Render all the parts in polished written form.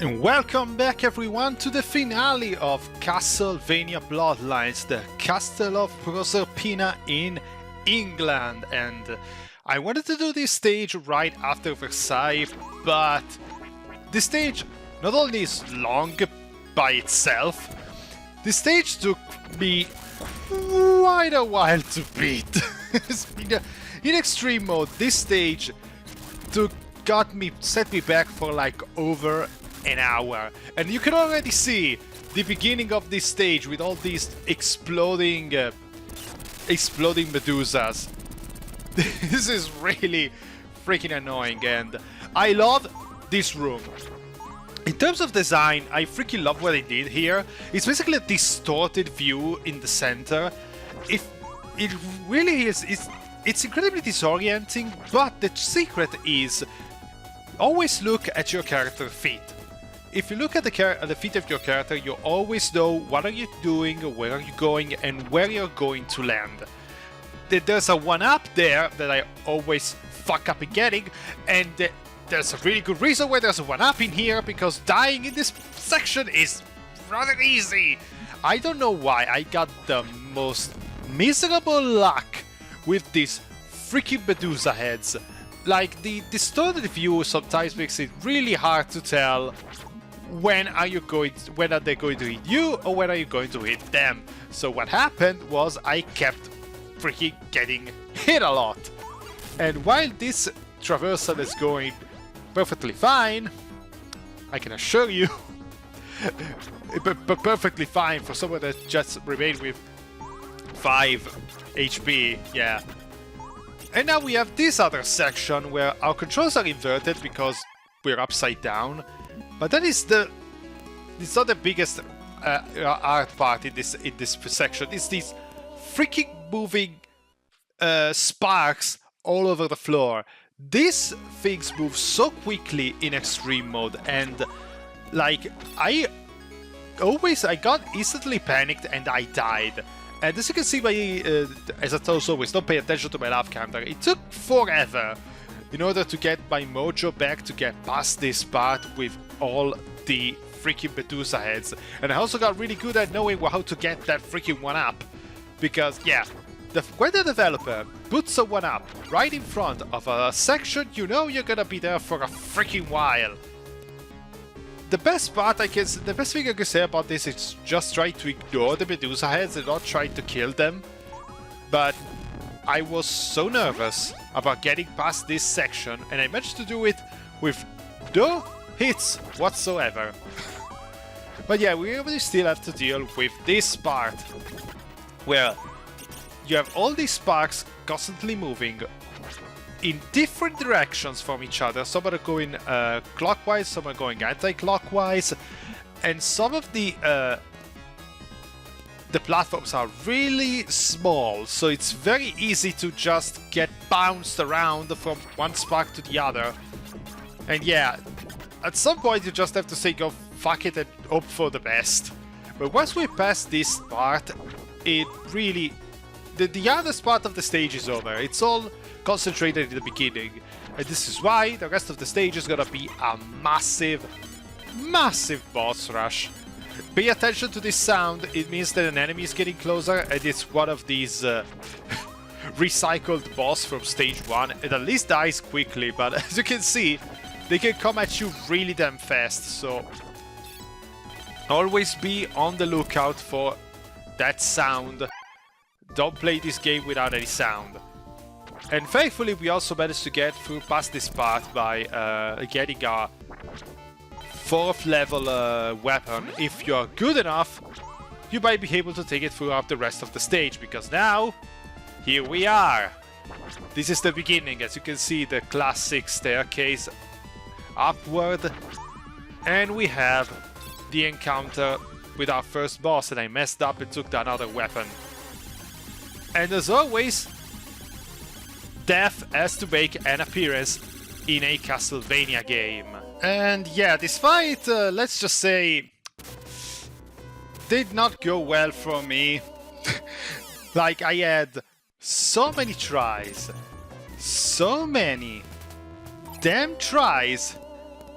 And welcome back everyone to the finale of Castlevania Bloodlines, the Castle of Proserpina in England. And I wanted to do this stage right after Versailles, but this stage not only is long by itself, this stage took me quite a while to beat. In extreme mode, this stage set me back for like over an hour, and you can already see the beginning of this stage with all these exploding Medusas. This is really freaking annoying, and I love this room. In terms of design, I freaking love what they did here. It's basically a distorted view in the center. It really is. It's incredibly disorienting, but the secret is always look at your character feet. If you look at the feet of your character, you always know what are you doing, where are you going, and where you're going to land. There's a one-up there that I always fuck up in getting, and there's a really good reason why there's a one-up in here, because dying in this section is rather easy. I don't know why I got the most miserable luck with these freaking Medusa heads. Like, the distorted view sometimes makes it really hard to tell when are they going to hit you or when are you going to hit them. So what happened was I kept freaking getting hit a lot. And while this traversal is going perfectly fine, I can assure you, perfectly fine for someone that just remained with 5 HP, yeah. And now we have this other section where our controls are inverted because we're upside down. But that is it's not the biggest art part in this section. It's these freaking moving sparks all over the floor. These things move so quickly in extreme mode, and like I got instantly panicked and I died. And as you can see by, as I told always, don't pay attention to my laugh counter. It took forever in order to get my mojo back to get past this part with all the freaking Medusa heads. And I also got really good at knowing how to get that freaking one-up. Because, yeah, when the developer puts a one-up right in front of a section, you know you're gonna be there for a freaking while. The best thing I can say about this is just try to ignore the Medusa heads and not try to kill them. But I was so nervous about getting past this section, and I managed to do it with no hits whatsoever. But yeah, we really still have to deal with this part, where you have all these sparks constantly moving in different directions from each other. Some are going clockwise, some are going anti-clockwise, and some of the platforms are really small, so it's very easy to just get bounced around from one spark to the other. And yeah, at some point you just have to say go fuck it and hope for the best. But once we pass this part, it really... The hardest part of the stage is over. It's all concentrated in the beginning. And this is why the rest of the stage is gonna be a massive, massive boss rush. Pay attention to this sound. It means that an enemy is getting closer, and it's one of these recycled boss from stage 1. It at least dies quickly, but as you can see, they can come at you really damn fast, so always be on the lookout for that sound. Don't play this game without any sound. And thankfully we also managed to get through past this part by getting a 4th level weapon. If you're good enough, you might be able to take it throughout the rest of the stage, because now, here we are. This is the beginning. As you can see, the classic staircase upward, and we have the encounter with our first boss, and I messed up and took another weapon. And as always, death has to make an appearance in a Castlevania game. And yeah, this fight, let's just say, did not go well for me. Like, I had so many tries, so many damn tries,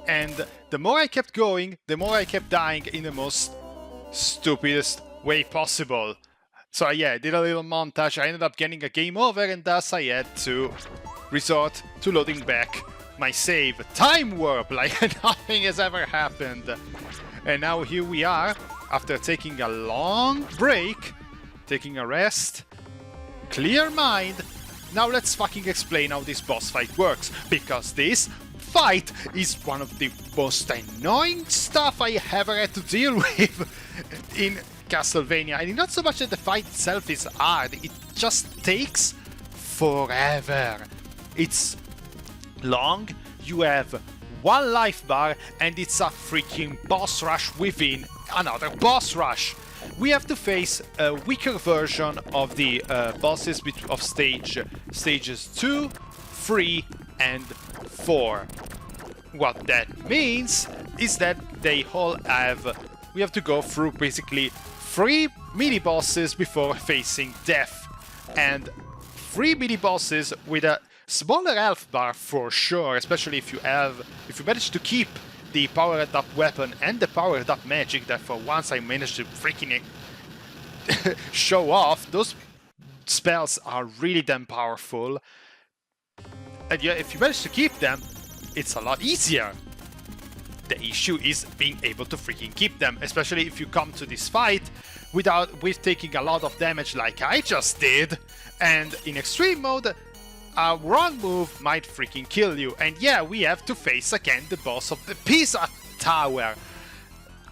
And the more I kept going, the more I kept dying in the most stupidest way possible. So yeah, I did a little montage, I ended up getting a game over, and thus I had to resort to loading back my save. Time warp, like nothing has ever happened. And now here we are, after taking a long break, taking a rest, clear mind. Now let's fucking explain how this boss fight works, because this fight is one of the most annoying stuff I ever had to deal with in Castlevania. And not so much that the fight itself is hard, it just takes forever. It's long, you have one life bar, and it's a freaking boss rush within another boss rush. We have to face a weaker version of the bosses of stages 2, 3, and 4. What that means is that they all we have to go through basically 3 mini bosses before facing death, and 3 mini bosses with a smaller health bar for sure, especially if you manage to keep the powered up weapon and the powered up magic that for once I managed to freaking show off. Those spells are really damn powerful. And yeah, if you manage to keep them, it's a lot easier. The issue is being able to freaking keep them, especially if you come to this fight with taking a lot of damage like I just did, and in extreme mode, a wrong move might freaking kill you. And yeah, we have to face again the boss of the Pisa Tower.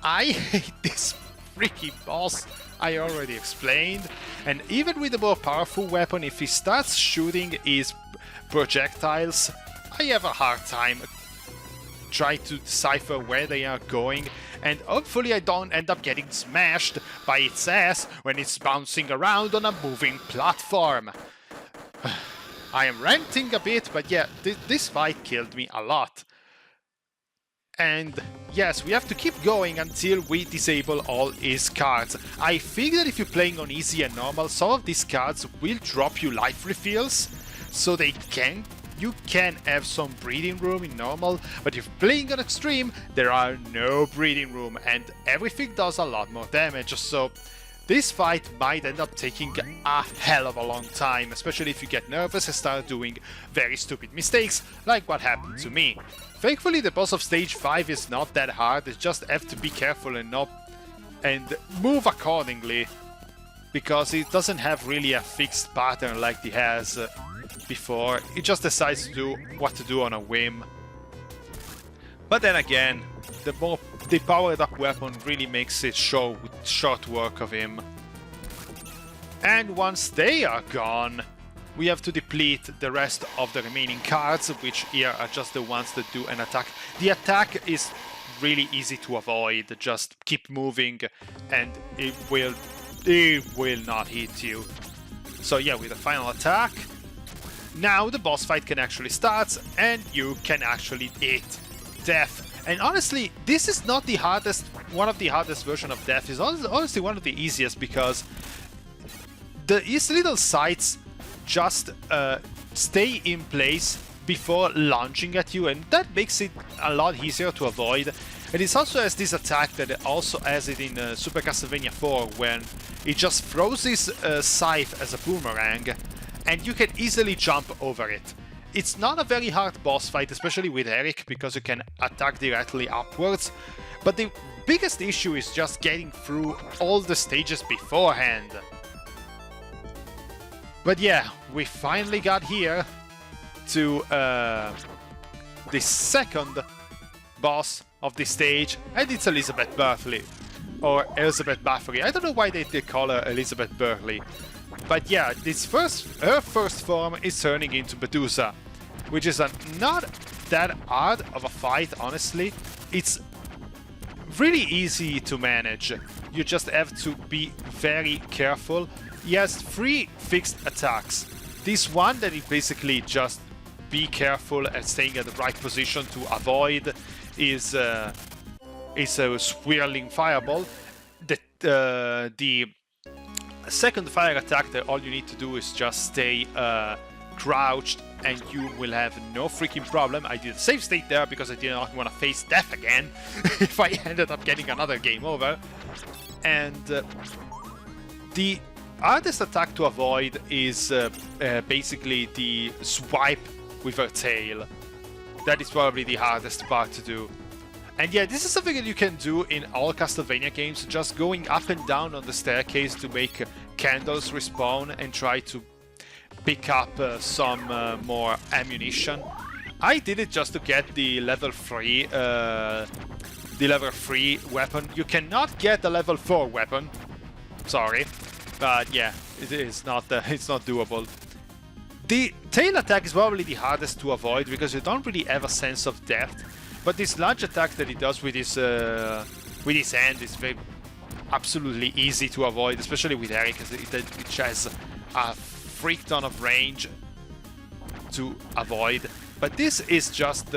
I hate this freaking boss, I already explained, and even with a more powerful weapon, if he starts shooting his projectiles, I have a hard time trying to decipher where they are going, and hopefully I don't end up getting smashed by its ass when it's bouncing around on a moving platform. I am ranting a bit, but yeah, this fight killed me a lot. And yes, we have to keep going until we disable all his cards. I think that if you're playing on easy and normal, some of these cards will drop you life refills, so you can have some breathing room in normal, but if playing on extreme, there are no breathing room and everything does a lot more damage, so this fight might end up taking a hell of a long time, especially if you get nervous and start doing very stupid mistakes, like what happened to me. Thankfully, the boss of stage 5 is not that hard, you just have to be careful and move accordingly, because it doesn't have really a fixed pattern like it has before. It just decides to do what to do on a whim. But then again, the powered up weapon really makes it short work of him. And once they are gone, we have to deplete the rest of the remaining cards, which here are just the ones that do an attack. The attack is really easy to avoid, just keep moving and it will not hit you. So yeah, with the final attack, now the boss fight can actually start and you can actually hit death. And honestly, this is not the hardest, one of the hardest version of death. It's honestly one of the easiest, because these little sights just stay in place before launching at you, and that makes it a lot easier to avoid. And it also has this attack that it also has it in Super Castlevania 4, when it just throws his scythe as a boomerang, and you can easily jump over it. It's not a very hard boss fight, especially with Eric, because you can attack directly upwards, but the biggest issue is just getting through all the stages beforehand. But yeah, we finally got here to the second boss of the stage, and it's Elizabeth Bartley, or Elizabeth Bartley. I don't know why they call her Elizabeth Bartley. But yeah, her first form is turning into Medusa, which is not that hard of a fight, honestly. It's really easy to manage. You just have to be very careful. He has 3 fixed attacks. This one that you basically just be careful and staying at the right position to avoid is a swirling fireball. The second fire attack, that all you need to do is just stay crouched, and you will have no freaking problem. I did a save state there because I did not want to face death again if I ended up getting another game over. And the hardest attack to avoid is basically the swipe with her tail. That is probably the hardest part to do. And yeah, this is something that you can do in all Castlevania games, just going up and down on the staircase to make candles respawn and try to pick up some more ammunition. I did it just to get the level 3 weapon. You cannot get the level 4 weapon. Sorry, but yeah, it's not doable. The tail attack is probably the hardest to avoid because you don't really have a sense of depth. But this large attack that he does with his hand is absolutely easy to avoid, especially with Eric, which has a freak ton of range to avoid. But this is just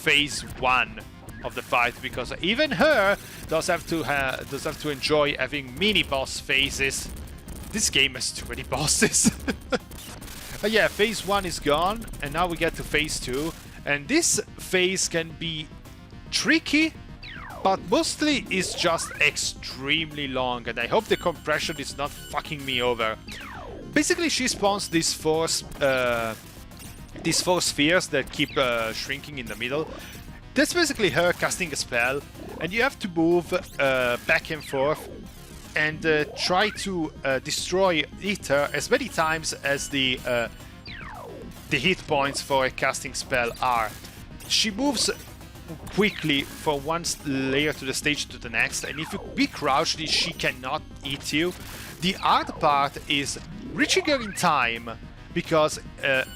phase 1 of the fight, because even her does have to enjoy having mini boss phases. This game has too many bosses. But yeah, phase 1 is gone, and now we get to phase 2. And this phase can be tricky, but mostly is just extremely long, and I hope the compression is not fucking me over. Basically, she spawns these four spheres that keep shrinking in the middle. That's basically her casting a spell, and you have to move back and forth and try to destroy her as many times as the hit points for a casting spell are. She moves quickly from one layer to the stage to the next, and if you be crouched, she cannot hit you. The hard part is reaching her in time, because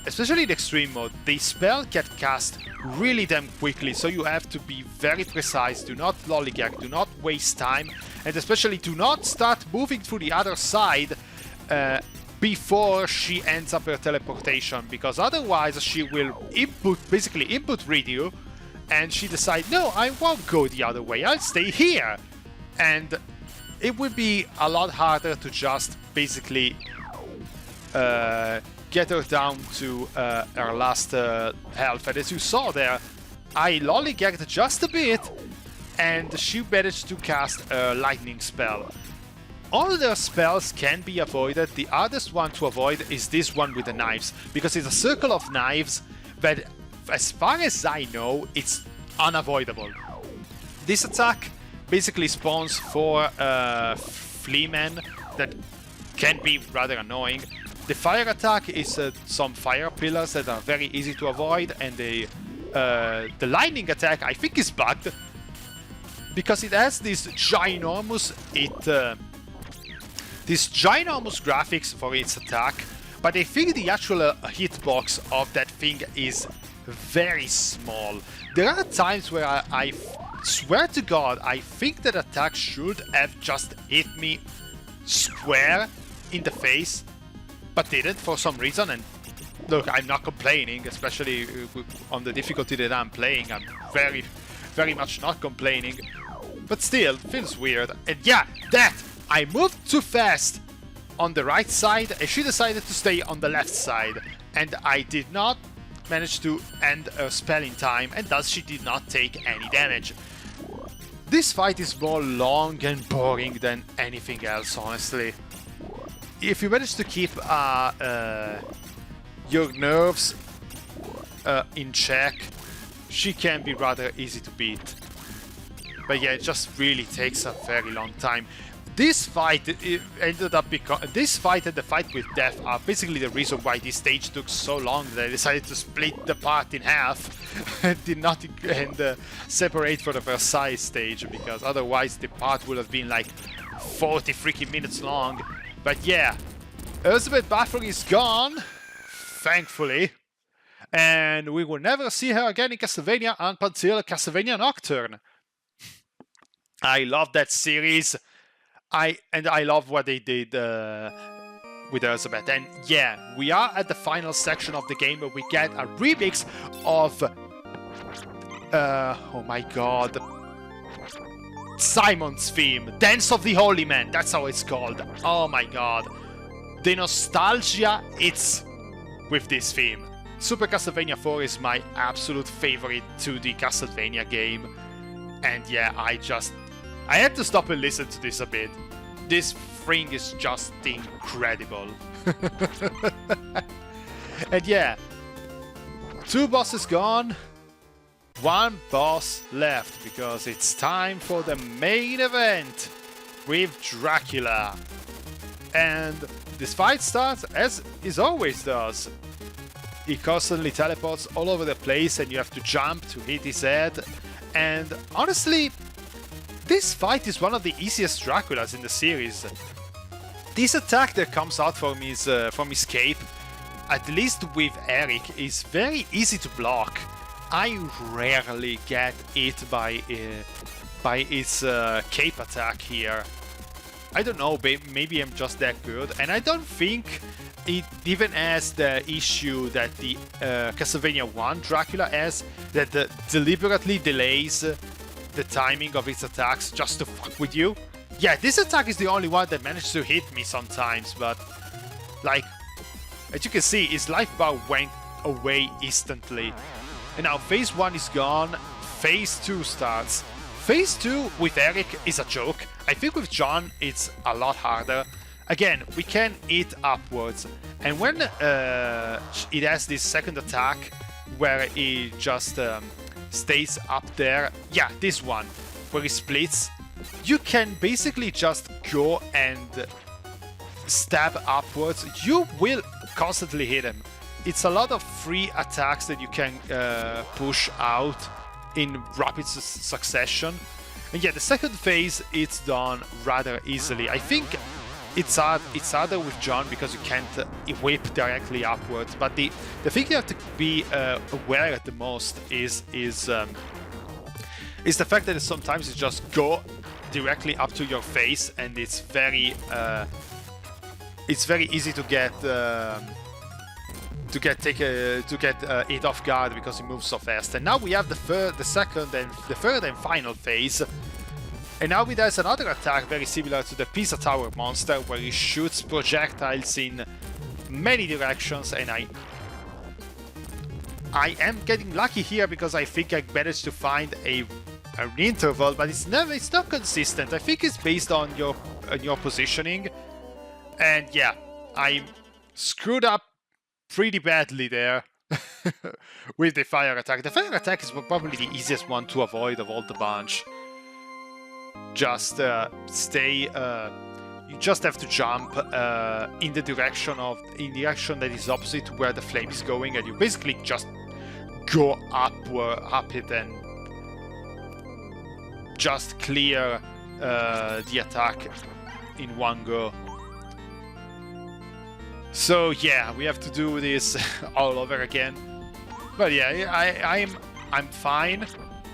especially in extreme mode, the spell get cast really damn quickly, so you have to be very precise. Do not lollygag, do not waste time, and especially do not start moving to the other side before she ends up her teleportation, because otherwise she will basically input read you, and she decides, no, I won't go the other way, I'll stay here. And it would be a lot harder to just basically get her down to her last health. And as you saw there, I lollygagged just a bit, and she managed to cast a lightning spell. All their spells can be avoided. The hardest one to avoid is this one with the knives, because it's a circle of knives that, as far as I know, it's unavoidable. This attack basically spawns 4 fleamen that can be rather annoying. The fire attack is some fire pillars that are very easy to avoid, and the lightning attack I think is bugged, because it has this ginormous graphics for its attack, but I think the actual hitbox of that thing is very small. There are times where I swear to God, I think that attack should have just hit me square in the face, but didn't for some reason. And look, I'm not complaining, especially on the difficulty that I'm playing. I'm very, very much not complaining, but still, feels weird. And yeah, that! I moved too fast on the right side, and she decided to stay on the left side, and I did not manage to end her spell in time, and thus she did not take any damage. This fight is more long and boring than anything else, honestly. If you manage to keep your nerves in check, she can be rather easy to beat. But yeah, it just really takes a very long time. This fight ended up this fight and the fight with Death are basically the reason why this stage took so long that I decided to split the part in half and did not separate for the Versailles stage, because otherwise the part would have been like 40 freaking minutes long. But yeah, Elizabeth Bartley is gone, thankfully, and we will never see her again in Castlevania until Castlevania Nocturne. I love that series. I love what they did with Elizabeth. And yeah, we are at the final section of the game where we get a remix of oh my god, Simon's theme, Dance of the Holy Man, that's how it's called. Oh my god, the nostalgia, it's with this theme. Super Castlevania 4 is my absolute favorite 2D Castlevania game. And yeah, I had to stop and listen to this a bit. This thing is just incredible. And yeah, 2 bosses gone, 1 boss left, because it's time for the main event with Dracula. And this fight starts as it always does. He constantly teleports all over the place and you have to jump to hit his head. And honestly, this fight is one of the easiest Draculas in the series. This attack that comes out from his cape, at least with Eric, is very easy to block. I rarely get hit by his cape attack here. I don't know, maybe I'm just that good, and I don't think it even has the issue that the Castlevania 1 Dracula has, that deliberately delays the timing of its attacks just to fuck with you. Yeah, this attack is the only one that managed to hit me sometimes, but like, as you can see, his life bar went away instantly. And now phase 1 is gone, phase 2 starts. Phase 2 with Eric is a joke. I think with John it's a lot harder. Again, we can hit upwards, and when it has this second attack where he just stays up there, yeah, this one, where he splits, you can basically just go and stab upwards. You will constantly hit him. It's a lot of free attacks that you can push out in rapid succession. And yeah, the second phase, it's done rather easily. I think it's harder with John because you can't whip directly upwards. But the thing you have to be aware of the most is the fact that sometimes you just go directly up to your face, and it's very easy to get hit off guard because he moves so fast. And now we have the third and final phase. And now he does another attack very similar to the Pisa Tower monster, where he shoots projectiles in many directions, and I am getting lucky here because I think I managed to find an interval, but it's not consistent. I think it's based on your positioning. And yeah, I screwed up pretty badly there with the fire attack. The fire attack is probably the easiest one to avoid of all the bunch. Just stay. You just have to jump in the direction that is opposite to where the flame is going, and you basically just go up it and just clear the attack in one go. So yeah, we have to do this all over again. But yeah, I'm fine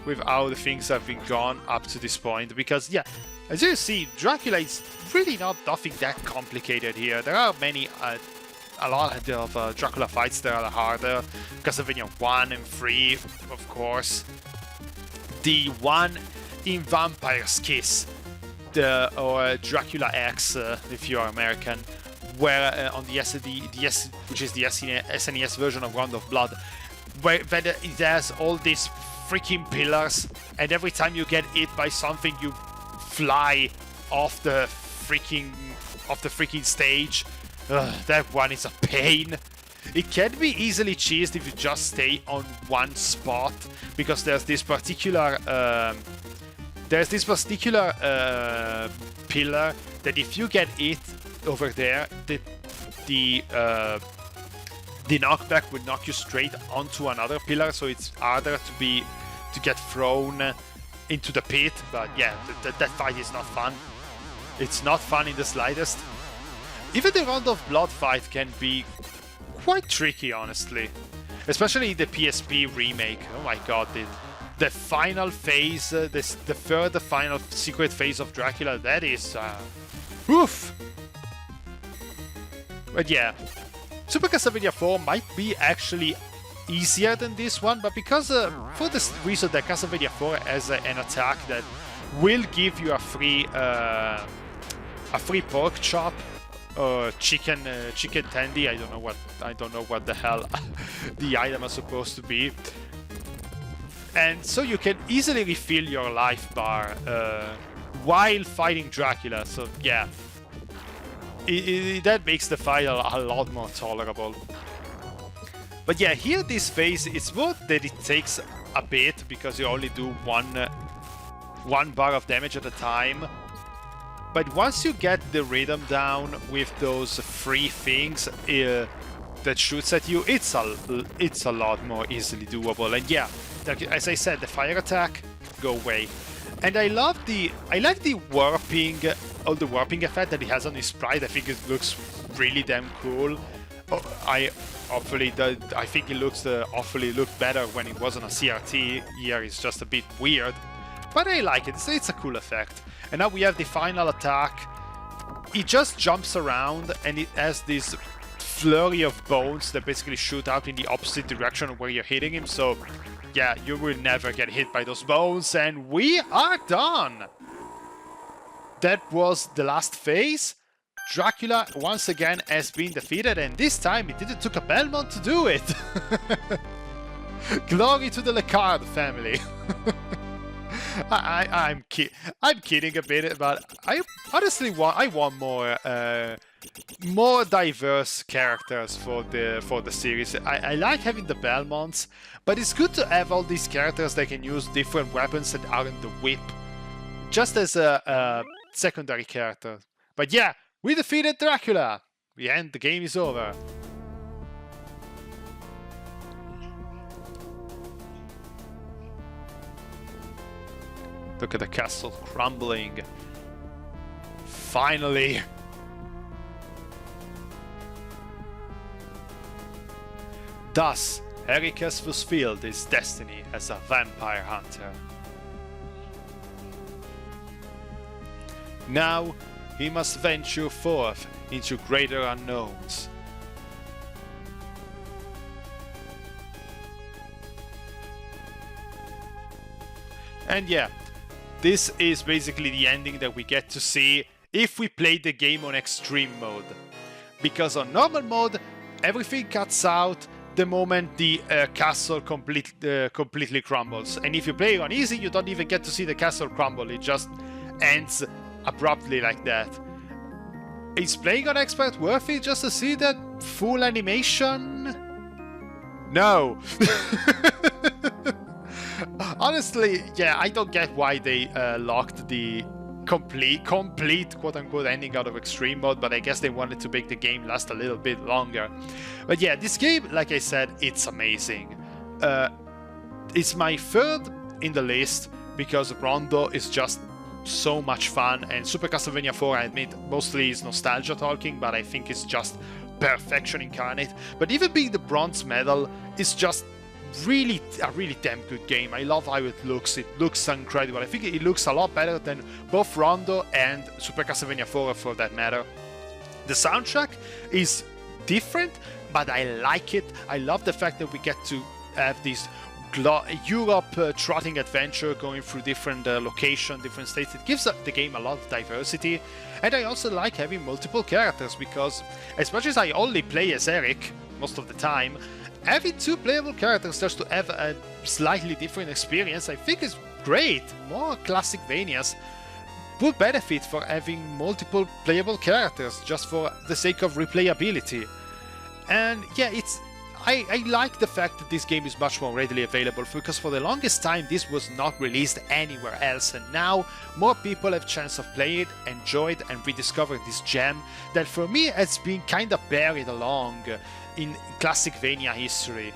with how the things have been gone up to this point, because yeah, as you see, Dracula is really nothing that complicated here. There are a lot of Dracula fights that are harder. Castlevania 1 and 3, of course. The one in Vampire's Kiss, or Dracula X, if you are American, where on the SD, which is the SNES version of Round of Blood, where it has all these freaking pillars, and every time you get hit by something, you fly off the freaking stage. That one is a pain. It can be easily cheesed if you just stay on one spot, because there's this particular pillar that if you get hit over there, the knockback would knock you straight onto another pillar, so it's harder to get thrown into the pit. But yeah, that fight is not fun. It's not fun in the slightest. Even the Round of Blood fight can be quite tricky, honestly. Especially the PSP remake. Oh my god, the final phase, the third final secret phase of Dracula, that is... oof! But yeah, Super Castlevania 4 might be actually easier than this one, but because for this reason that Castlevania 4 has an attack that will give you a free pork chop chicken tandy. I don't know what the hell the item is supposed to be. And so you can easily refill your life bar while fighting Dracula. So yeah, that makes the fight a lot more tolerable. But yeah, here this phase, it's worth that it takes a bit because you only do one bar of damage at a time. But once you get the rhythm down with those free things that shoots at you, it's a lot more easily doable. And yeah, as I said, the fire attack, go away. And I like the warping, all the warping effect that it has on his sprite. I think it looks really damn cool. I think it looks awfully looked better when it was on a CRT. Here it's just a bit weird, but I like it. It's a cool effect. And now we have the final attack. It just jumps around and it has this flurry of bones that basically shoot out in the opposite direction of where you're hitting him. So yeah, you will never get hit by those bones, and we are done. That was the last phase. Dracula once again has been defeated, and this time it didn't took a Belmont to do it. Glory to the Lecarde family. I'm kidding a bit, but I honestly want more diverse characters for the series. I like having the Belmonts, but it's good to have all these characters that can use different weapons that aren't the whip, just as a secondary character. But yeah, we defeated Dracula. The game is over. Look at the castle crumbling. Finally! Thus, Eric has fulfilled his destiny as a vampire hunter. Now, he must venture forth into greater unknowns. And yeah, this is basically the ending that we get to see if we play the game on extreme mode. Because on normal mode, everything cuts out the moment the castle completely crumbles. And if you play on easy, you don't even get to see the castle crumble. It just ends abruptly like that. Is playing on expert worth it just to see that full animation? No. Honestly, yeah, I don't get why they locked the complete quote-unquote ending out of extreme mode, but I guess they wanted to make the game last a little bit longer. But yeah, this game, like I said, it's amazing. It's my third in the list because Rondo is just so much fun, and Super Castlevania 4, I admit, mostly is nostalgia talking, but I think it's just perfection incarnate. But even being the bronze medal is just a really damn good game. I love how it looks. It looks incredible. I think it looks a lot better than both Rondo and Super Castlevania 4 for that matter. The soundtrack is different, but I like it. I love the fact that we get to have this Europe trotting adventure going through different locations, different states. It gives the game a lot of diversity. And I also like having multiple characters because, as much as I only play as Eric most of the time, having two playable characters just to have a slightly different experience, I think is great. More classic Vanias would benefit for having multiple playable characters just for the sake of replayability. And yeah, I like the fact that this game is much more readily available, because for the longest time this was not released anywhere else, and now more people have chance of playing it, enjoy it, and rediscover this gem that for me has been kind of buried along in classic Vania history.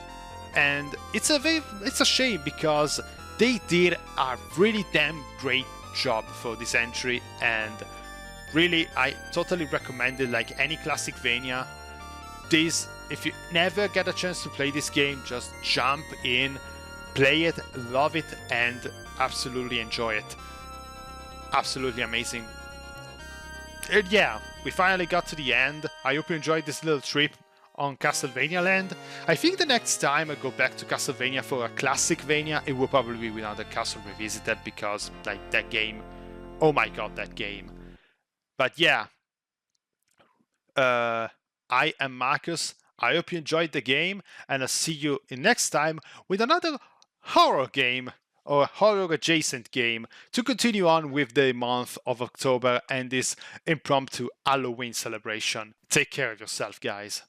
And it's a shame because they did a really damn great job for this entry, and really I totally recommend it. Like any classic Vania, this, if you never get a chance to play this game, just jump in, play it, love it, and absolutely enjoy it. Absolutely amazing. And yeah, we finally got to the end. I hope you enjoyed this little trip on Castlevania Land. I think the next time I go back to Castlevania for a classic Vania, it will probably be with another Castle Revisited, because like that game, oh my god, that game. But yeah, I am Marcus. I hope you enjoyed the game, and I'll see you next time with another horror game or horror adjacent game to continue on with the month of October and this impromptu Halloween celebration. Take care of yourself, guys.